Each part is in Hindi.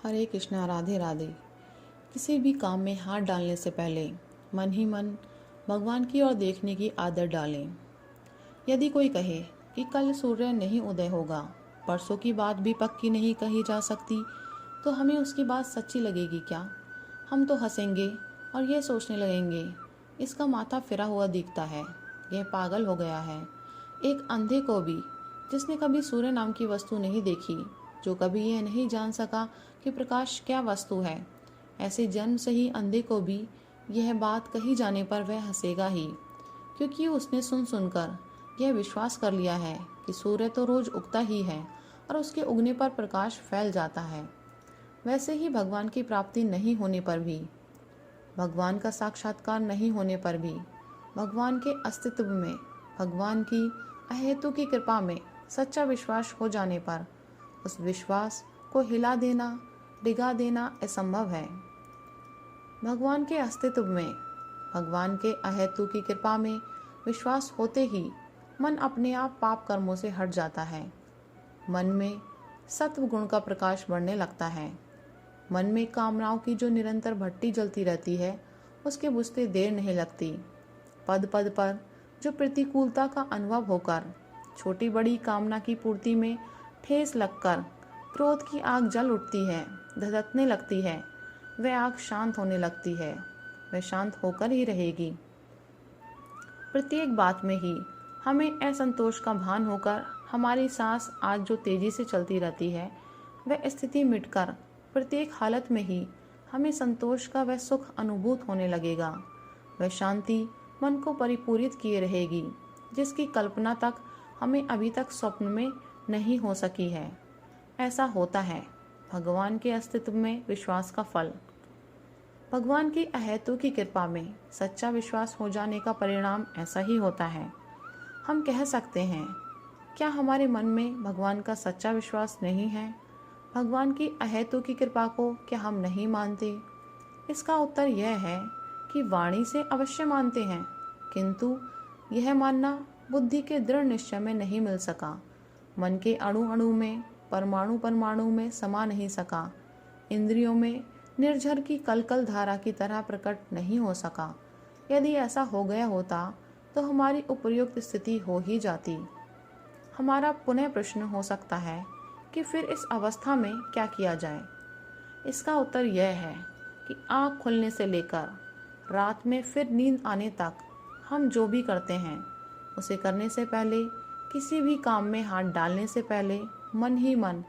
हरे कृष्णा, राधे राधे। किसी भी काम में हाथ डालने से पहले मन ही मन भगवान की ओर देखने की आदत डालें। यदि कोई कहे कि कल सूर्य नहीं उदय होगा, परसों की बात भी पक्की नहीं कही जा सकती, तो हमें उसकी बात सच्ची लगेगी क्या? हम तो हंसेंगे और ये सोचने लगेंगे, इसका माथा फिरा हुआ दिखता है, यह पागल हो गया है। एक अंधे को भी, जिसने कभी सूर्य नाम की वस्तु नहीं देखी, जो कभी यह नहीं जान सका कि प्रकाश क्या वस्तु है, ऐसे जन्म से ही अंधे को भी यह बात कही जाने पर वह हंसेगा ही, क्योंकि उसने सुन सुनकर यह विश्वास कर लिया है कि सूर्य तो रोज उगता ही है और उसके उगने पर प्रकाश फैल जाता है। वैसे ही भगवान की प्राप्ति नहीं होने पर भी, भगवान का साक्षात्कार नहीं होने पर भी, भगवान के अस्तित्व में, भगवान की अहेतु की कृपा में सच्चा विश्वास हो जाने पर उस विश्वास को हिला देना, डिगा देना असंभव है। भगवान के अस्तित्व में, भगवान के अहेतु की कृपा में विश्वास होते ही मन अपने आप पाप कर्मों से हट जाता है। मन में सत्व गुण का प्रकाश बढ़ने लगता है। मन में कामनाओं की जो निरंतर भट्टी जलती रहती है, उसके बुझते देर नहीं लगती। पद पद पर जो प्रतिकूलता का अनुभव होकर छोटी बड़ी कामना की पूर्ति में ठेस लगकर क्रोध की आग जल उठती है, धधकने लगती है, वह आग शांत होने लगती है, वह शांत होकर ही रहेगी। प्रत्येक बात में ही हमें असंतोष का भान होकर हमारी सांस आज जो तेजी से चलती रहती है, वह स्थिति मिटकर प्रत्येक हालत में ही हमें संतोष का वह सुख अनुभूत होने लगेगा। वह शांति मन को परिपूरित किए रहेगी, जिसकी कल्पना तक हमें अभी तक स्वप्न में नहीं हो सकी है। ऐसा होता है भगवान के अस्तित्व में विश्वास का फल। भगवान की अहेतु की कृपा में सच्चा विश्वास हो जाने का परिणाम ऐसा ही होता है। हम कह सकते हैं, क्या हमारे मन में भगवान का सच्चा विश्वास नहीं है? भगवान की अहेतु की कृपा को क्या हम नहीं मानते? इसका उत्तर यह है कि वाणी से अवश्य मानते हैं, किंतु यह मानना बुद्धि के दृढ़ निश्चय में नहीं मिल सका। मन के अणु अणु में, परमाणु परमाणु में समा नहीं सका। इंद्रियों में निर्झर की कलकल धारा की तरह प्रकट नहीं हो सका। यदि ऐसा हो गया होता तो हमारी उपयुक्त स्थिति हो ही जाती। हमारा पुनः प्रश्न हो सकता है कि फिर इस अवस्था में क्या किया जाए? इसका उत्तर यह है कि आँख खुलने से लेकर रात में फिर नींद आने तक हम जो भी करते हैं, उसे करने से पहले, किसी भी काम में हाथ डालने से पहले मन ही मन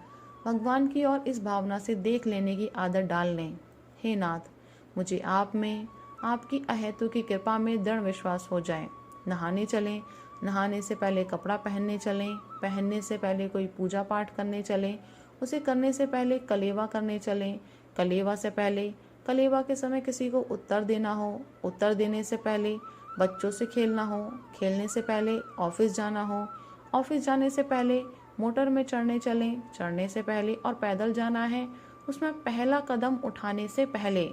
भगवान की ओर इस भावना से देख लेने की आदत डाल लें, हे नाथ, मुझे आप में, आपकी अहेतु की कृपा में दृढ़ विश्वास हो जाए। नहाने चलें, नहाने से पहले कपड़ा पहनने चलें, पहनने से पहले कोई पूजा पाठ करने चलें, उसे करने से पहले कलेवा करने चलें, कलेवा से पहले, कलेवा के समय किसी को उत्तर देना हो, उत्तर देने से पहले बच्चों से खेलना हो, खेलने से पहले ऑफिस जाना हो, ऑफिस जाने से पहले मोटर में चढ़ने चलें, चढ़ने से पहले और पैदल जाना है, उसमें पहला कदम उठाने से पहले।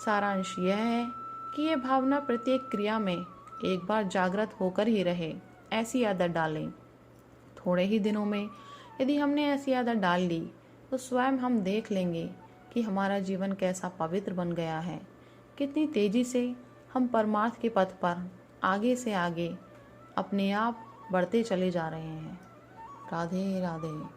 सारांश यह है कि यह भावना प्रत्येक क्रिया में एक बार जागृत होकर ही रहे, ऐसी आदत डालें। थोड़े ही दिनों में यदि हमने ऐसी आदत डाल ली तो स्वयं हम देख लेंगे कि हमारा जीवन कैसा पवित्र बन गया है, कितनी तेजी से हम परमार्थ के पथ पर आगे से आगे अपने आप बढ़ते चले जा रहे हैं। राधे राधे।